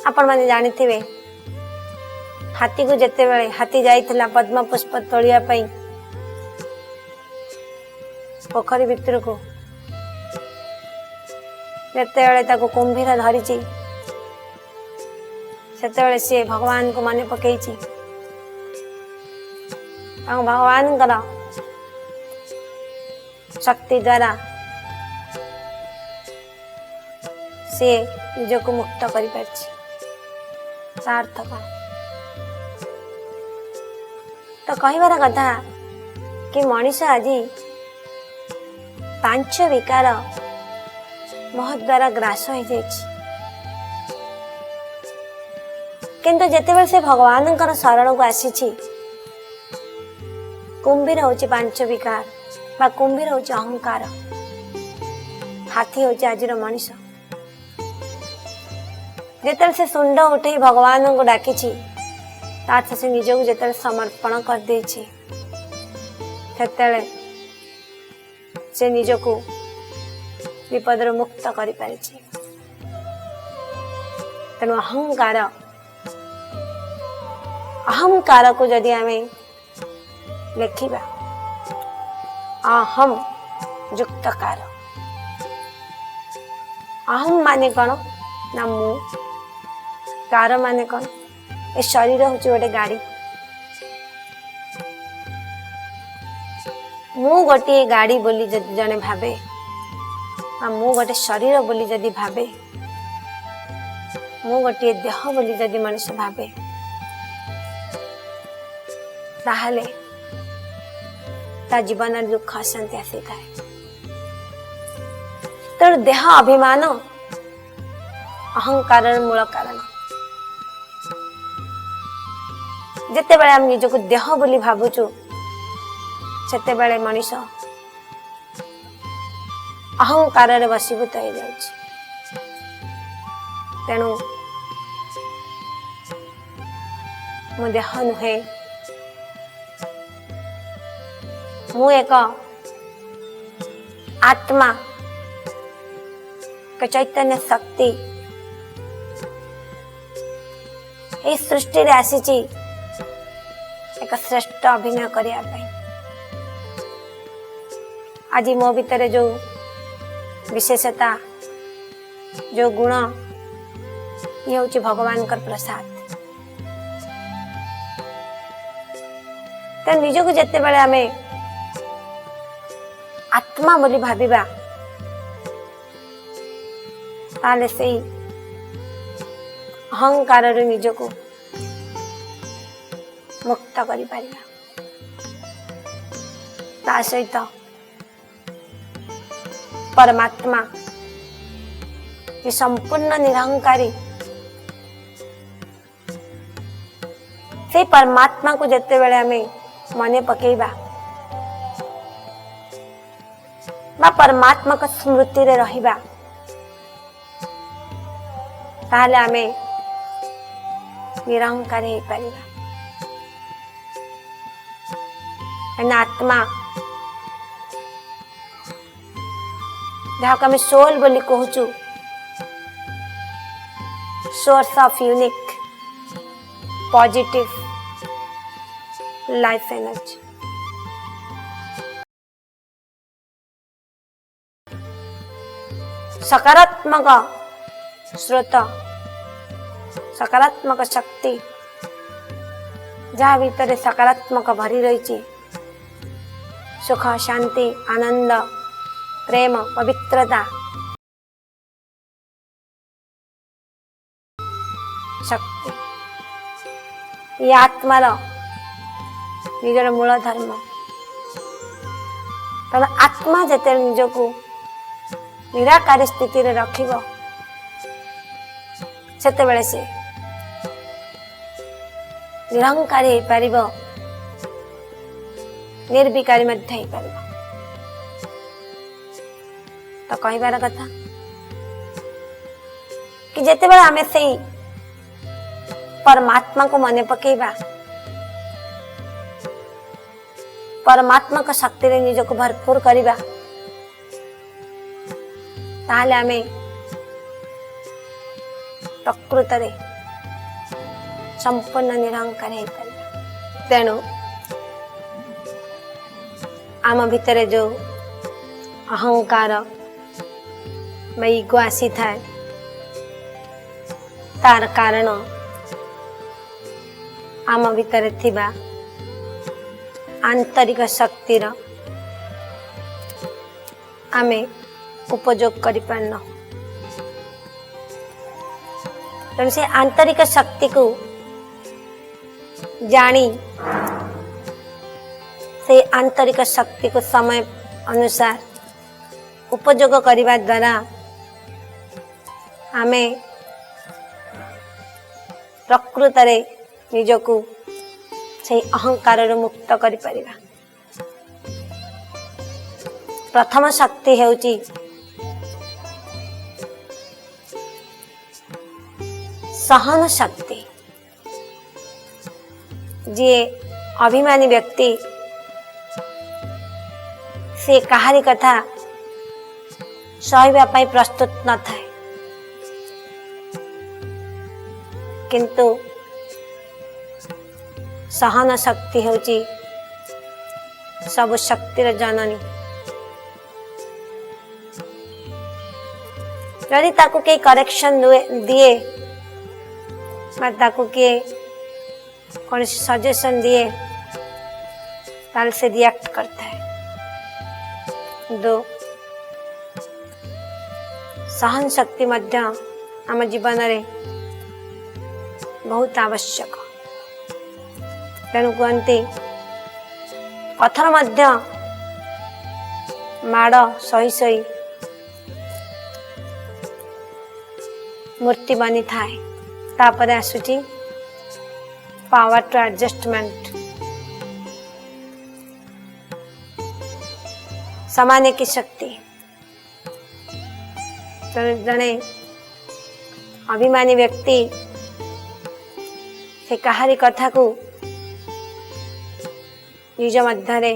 आपण माने जानिथिबे हाथी को जेते बेले हाथी जाइथिला पद्म पुष्प तोलिया पई पोखरी भितर को जेते बेले ताको कुंभीर धरिची सेते बेले से भगवान को माने पकेइची भगवान करा शक्ति द्वारा से निज को मुक्त करि पारछि सार्थक तो कहबार कथा कि मनीष आज 5 विकार मोह द्वारा ग्रास हो जाइछि किंतु जेतेबेले से भगवान शरण को आसी कुंभीर होची 5 विकार बा कुंभीर होची अहंकार हाथी होची आज मनीष जेते से सुंड उठे भगवान को डाकी से निज को जेते समर्पण कर देछि से निज को विपद मुक्त कर पारिछि तेणु अहंकार को जदि आमे लिखिबा अहम युक्तकार अहम माने कौन ना मु कार माने कौन ए शरीर होची गोटे गाड़ी मु गोटे गाड़ी बोली जदि जने भाबे मु गोटे शरीर बोली जदि भाबे मु गोटे देह बोली जदि मनुष्य भाबे ताहले ता जीवन दुख अशांति आसी थाए तेणु देह अभिमान अहंकार मूल कारण जेते बेले हम निज को देह बोली भाबुचु सेते बेले मनीष अहंकार रे वशीभूत हो जाउछि तेणु मो देह नुहे मु एक आत्मा का चैतन्य शक्ति ए सृष्टि रे आसीची एक श्रेष्ठ अभिनय करिया पई आज मो भीतर जो विशेषता जो गुण ये होची भगवान कर प्रसाद तो निज को जेते बेले हमें आत्मा बोली भाबिबा ताले से अहंकार रे निज को मुक्त करि पारिबा ता सहित परमात्मा ये संपूर्ण निरहंकारी से परमात्मा को जेते बेले हमें मने पकेइबा बा परमात्मा का स्मृति रे रहिबा ताहले हमें निरहंकार हो पारिबा आत्मा जहाँ को सोल बोली कहूचु source of unique positive life energy सकारात्मक स्रोत सकारात्मक शक्ति जहाँ भीतर सकारात्मक भरी रही सुख शांति आनंद प्रेम पवित्रता शक्ति ये आत्मार निजर मूल धर्म तेना आत्मा जेते निजको निराकारी स्थिति रे रखिबो सेते बेले से निरहंकारी हो पारिबो निर्विकारी मध्य हो पारिबो तो कहबार कथा कि जेते बेले आमे सेई परमात्मा को मने पकेबा परमात्मा का शक्ति रे निज को भरपूर करिबा ताहले आमे प्रकृत रे संपूर्ण निरंकार हो पार। तेणु आम भितर जो अहंकार ईगो आसी थाए तार कारण आम भितर थिबा आंतरिक शक्तिर आमे उपयोग करि पारना। तेणु से आंतरिक शक्ति को जानी से आंतरिक शक्ति को समय अनुसार उपयोग करने द्वारा आमे प्रकृत रे निजको से अहंकार मुक्त करि परिबा। प्रथम शक्ति हेउची सहन शक्ति। जे अभिमानी व्यक्ति से कहारी कथा सहिबा पई प्रस्तुत न थाए, किंतु सहन शक्ति हेउची सब शक्तिर जननी। यदि ताकू के करेक्शन दिए ताकू के कौन सजेशन दिए ताल से रिएक्ट करता है। दो सहन शक्ति मध्य आम जीवन रे बहुत आवश्यक। तेणु कहते पत्थर मध्य माड़ सही सही मूर्ति बनी थाए। तापर आसुची पावर टू एडजस्टमेंट। समाने की शक्ति। जने अभिमानी व्यक्ति से कहारी कथा को निज मध्य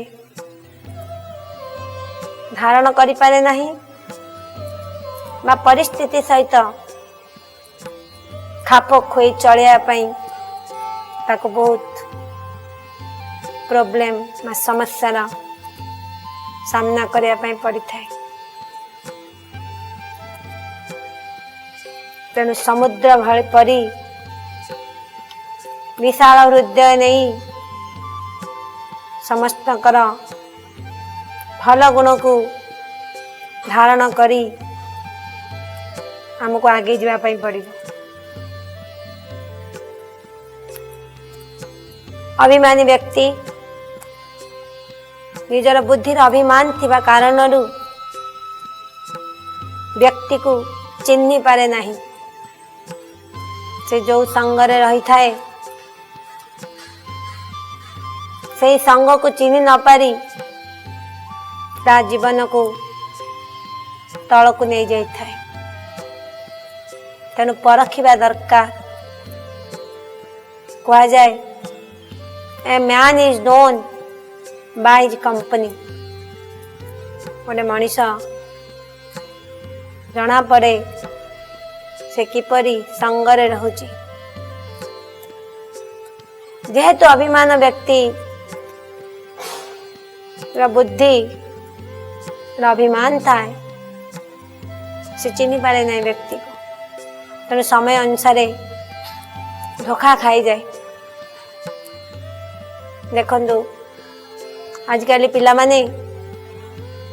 धारण करि पारे नहीं बा परिस्थिति सहित खाप खोई चलिया पई ताको बहुत प्रॉब्लम बा समस्या सामना करिया पई पड़ी थाए। तेणु समुद्र भଳି परी विशाल हृदय नहीं समस्त भल गुण को धारण करी हमको आगे जावा पई पड़िबो। अभिमानी व्यक्ति निजर बुद्धिर अभिमान थिबा कारणरू व्यक्ति को चिन्हि पारे नहीं। से जो संग रे रही थाए से संग को चिन्हि न पारी ता जीवन को तल को नहीं जाई थाए। तेणु परखिबा दरकार। कहा जाए a man is known by his company. गोटे मनीष जना पड़े से किपरि संगरे रहुची। जेहेतु अभिमान व्यक्ति बुद्धि अभिमान था से चिन्हि पारे नहीं व्यक्ति को। तेणु समय अनुसार धोखा खाई जाए। देखंतु आजकल पिला माने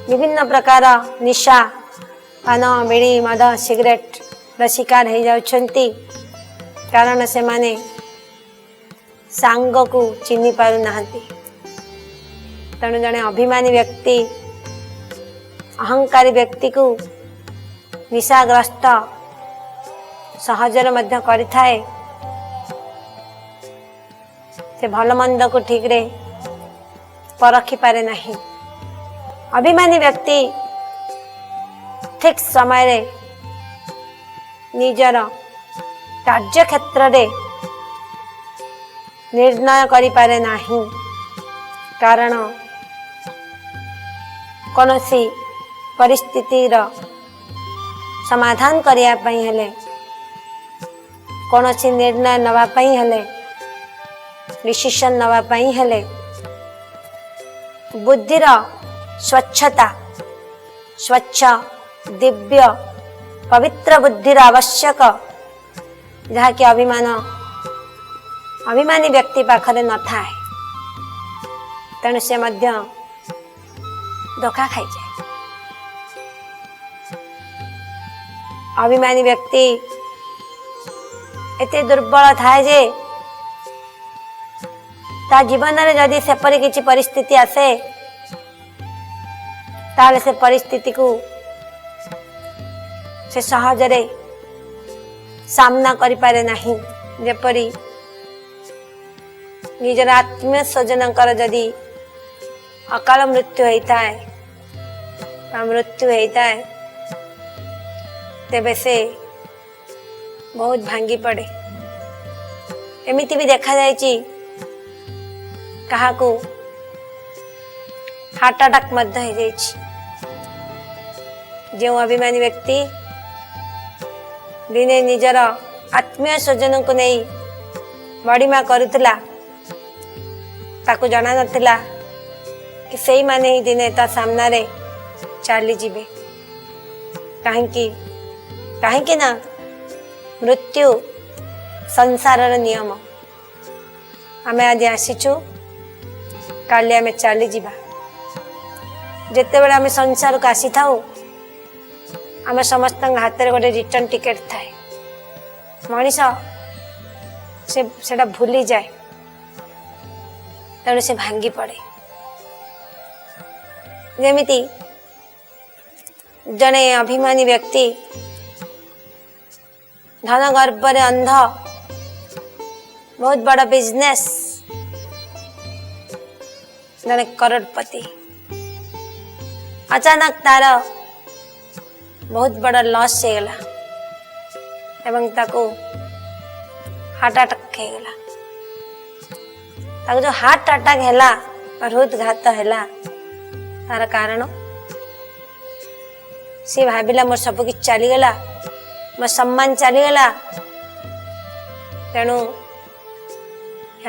विभिन्न प्रकार निशा पान बीड़ी मद सिगरेट शिकार हो जाउछंती कारण से माने सांग को चिन्हि पारु नाहंती। तेणु जने अभिमानी व्यक्ति अहंकारी व्यक्ति को निशाग्रस्त सहजर मध्य करिथाए। से भल मंद को ठीक रे परखि पारे नहीं। अभिमानी व्यक्ति ठीक समय रे निजर कार्य क्षेत्र रे निर्णय करि पारे नहीं कारण कौनसी परिस्थिति समाधान करिया पई हेले कौनसी निर्णय नवा पई हेले डिसीजन नवा पई हेले बुद्धिर स्वच्छता स्वच्छ दिव्य पवित्र बुद्धिर आवश्यक जहा कि अभिमानी व्यक्ति पाखरे न थाए तेणु से मध्य धोखा खाई जाए। अभिमानी व्यक्ति एते दुर्बल थाए जे ता जीवन रे जदि सेपरी किछि परिस्थिति आसे ताले से परिस्थिति को से सहजरे सामना करि पारे नहीं। जेपरी निजर आत्मीय स्वजनकर जदि अकाल मृत्यु होता है मृत्यु होता है तेबे से बहुत भांगी पड़े। एमिति भी देखा जायछि कहा को हार्ट अटैक मध्य हो जायछि। जो अभिमानी व्यक्ति दिने निजर आत्मीय स्वजन को नहीं बड़ीमा करुला ताको जाना नथिला कि सही माने ही दिने ता सामना रे चली जीवे। कहीं ना मृत्यु संसार नियम आमे आज आसीचु काली आमे चली जीवा। जेते बेले आमे संसार को आसी थाउ आमे समस्त हाथ में गोटे रिटर्न टिकेट थाए मनीष से भूली जाए तेणु से भांगी पड़े। जेमिति जने अभिमानी व्यक्ति धन गर्भ रे अंध बहुत बड़ा बिजनेस जने करोड़पति अचानक तार बहुत बड़ा लॉस हो गला एवं ताको हार्ट अटैक हो गला। ताको जो हार्ट अटैक हैला हृदघात हैला तार कारण सी भाविला मोर सब कि चलीगला मोर सम्मान चलीगला तेणु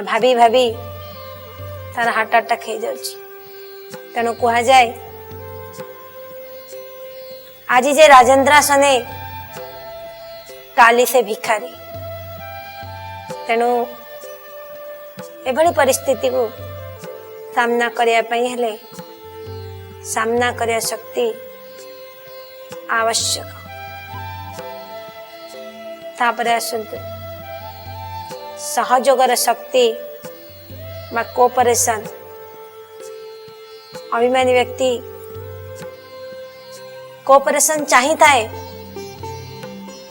भाभी भाभी तार हार्ट अटैक हो जाउछि। तेणु कहा जाए आज जे राजेंद्रासने काली से भिखारी। तेणु एभली परिस्थिति को सामना करिया पई हेले सामना करिया शक्ति आवश्यक। तापरे आसंतु सहयोगर शक्ति बा कोऑपरेशन। अभिमानी व्यक्ति कोऑपरेशन चाहिता है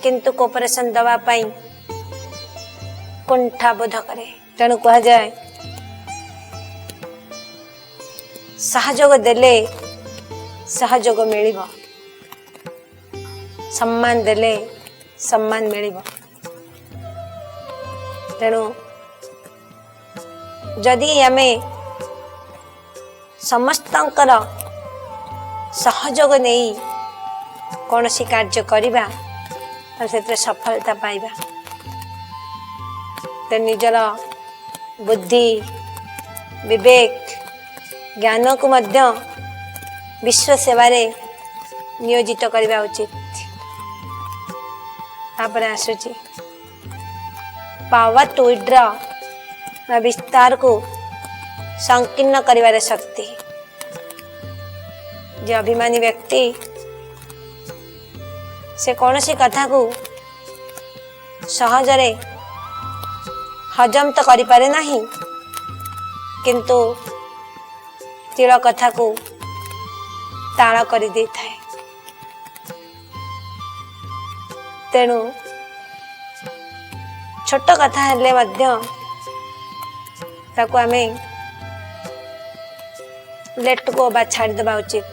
किंतु कोऑपरेशन दवा पाई कुंठा बोध करे। तेणु कहा जाए सहयोग देले सहयोग मिलिबो सम्मान देले सम्मान मिलिबो। तेणु जदि आमे समस्तंकर सहयोग नहीं कौन सी कार्य करिबा से सफलता पाइबा। तो निजर बुद्धि विवेक ज्ञान को मध्य विश्व सेवा रे नियोजित करबा उचित। तापर आसुची पावर टू विड्रॉ विस्तार को संकीर्ण करिवार शक्ति। जो अभिमानी व्यक्ति से कौन सी कथा को सहजरे हजम तो करि पारे नहीं किंतु तिल कथा को ताल करि दे थाए। तेणु छोट कथा हेले मध्य ताको आमे लेट को बा छाड़ देबा उचित।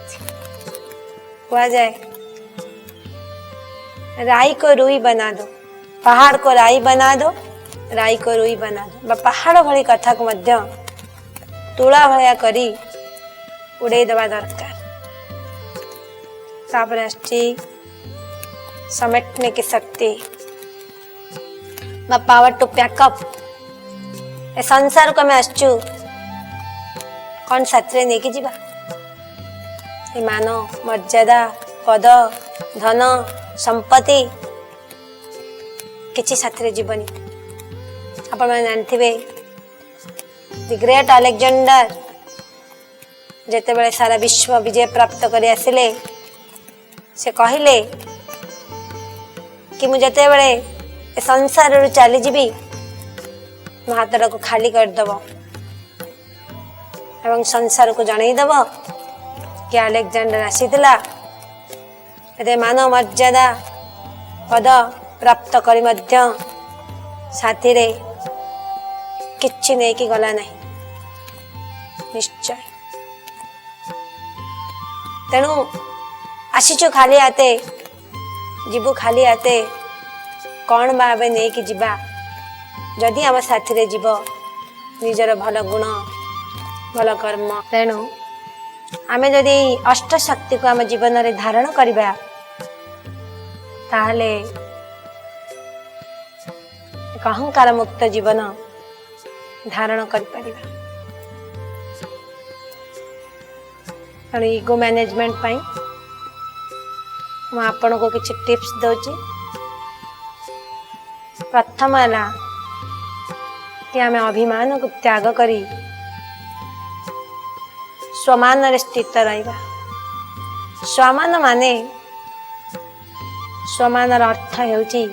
कहा जाए राई को रुई बना दो पहाड़ को राई बना दो राई को रुई बना दो। बा पहाड़ भली कथा को मध्य तुला भया करी उड़े देवा दरकार। तापर आछि समेटने की शक्ति बा पावर टू पैकअप ए संसार को आम आसचु कौन साथी नहीं कि जीवा ए मान मर्यादा पद धन संपत्ति किसी साथी जीवनी आपण मैंने जानते दि ग्रेट अलेक्जेंडर जेते बेले सारा विश्व विजय प्राप्त कर आसिले से कहले कि मुझे बेले संसार रू चली जीवी मो हाथ को खाली करदेव एवं संसार को जनईदेव कि अलेक्जेंडर आसीला ए मान मर्यादा पद प्राप्त करी मध्य साथी रे किछि नहीं कि गला नहीं निश्चय तेणु आसीचु खाली हाते जीवु खाली हाते कौन भावे नहीं कि जीवा जदि आम साथी रे जीव निजर भल गुण भल कर्म तेणु आमे जदि अष्ट शक्ति को आम जीवन रे धारण करिबा ताहले एक अहंकार मुक्त जीवन धारण करि परिबा। तेणु इगो मैनेजमेंट पाई मैं आपन को किसी टिप्स दौची। प्रथम है कि आम अभिमान को त्याग करी स्वमान रे स्थित रहिबा। स्वमान माने स्वमान अर्थ हेउची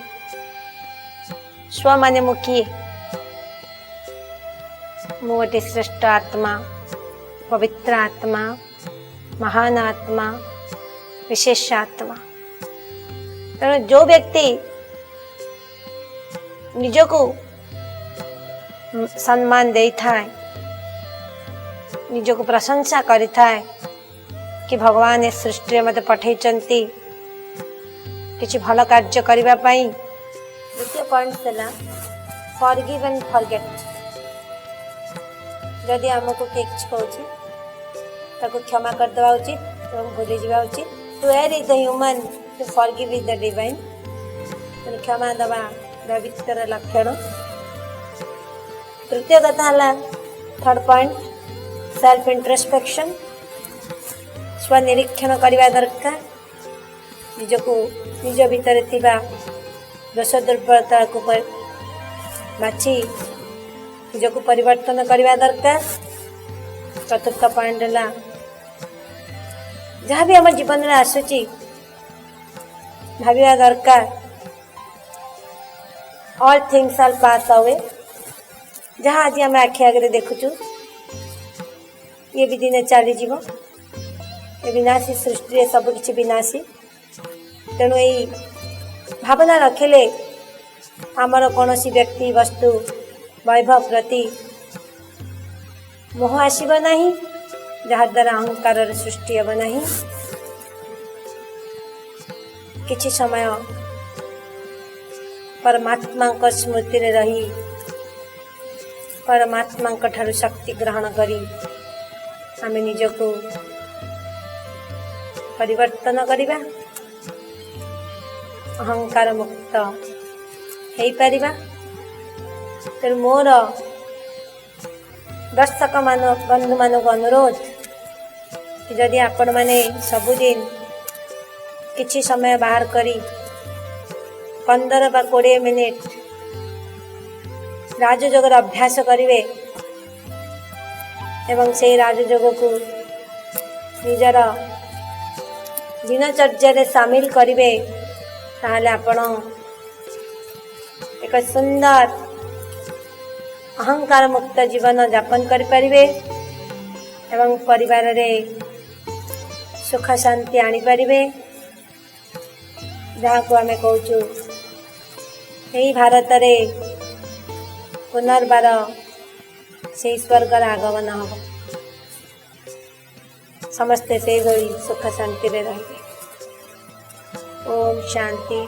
स्व माने मु किए मु गोटे श्रेष्ठ आत्मा पवित्र आत्मा महान आत्मा विशेष आत्मा। तेणु जो व्यक्ति निजको सम्मान दे थाए निजको प्रशंसा करि थाए कि भगवान ए सृष्टि मते पठेइचंती किछि भल कार्य करिबा पई। द्वितीय पॉइंट है फॉरगिव एंड फॉरगेट। जदि आमको किए किछि कहूछि ताको क्षमा कर देवा उचित एवं भूली जावा उचित। To err is the human to forgive is the divine. क्षमा देवा पवित्र लक्षण। तृतीय कथा है थर्ड पॉइंट सेल्फ इंट्रोस्पेक्शन। स्वनिरीक्षण करने दरकार। निजको निज भीतर थिबा दोष दुर्बलता को बाछी निजको परिवर्तन करने दरकार। चतुर्थ पॉइंट है जहाँ भी आम जीवन में आसूची भाविया दरकार all things are pass away. जहाँ आज आम आखि आगे देखुचु ये भी दिने चली जीव। ये विनाशी सृष्टि सब किछि विनाशी। तेणु यही भावना रखिले आमर कौन व्यक्ति वस्तु वैभव प्रति मोह आसब नहीं जहाँ द्वारा अहंकार सृष्टि हम नहीं। किछि समय परमात्मा को स्मृति रे रही परमात्मा ठारू शक्ति ग्रहण करी आमे निजको परिवर्तन करिबा अहंकार मुक्त हो पारिबा। तेणु मोर दर्शक मान बंधु मान को अनुरोध कि जदि आपण माने सबुदिन किछि समय बाहर करी 15 बा 20 मिनिट राजयोगर अभ्यास करिवे एवं से राजयोग को निजर दिनचर्या सामिल करिवे ताहले आपण एक सुंदर अहंकार मुक्त जीवन यापन करि परिवे एवं परिवार रे सुख शांति आनी परिवे। जहाँ को आमे कहूचु यही भारत रे पुनर्बार से स्वर्गर आगमन हम समस्ते से सुख शांति रे रहिबे। ओम शांति।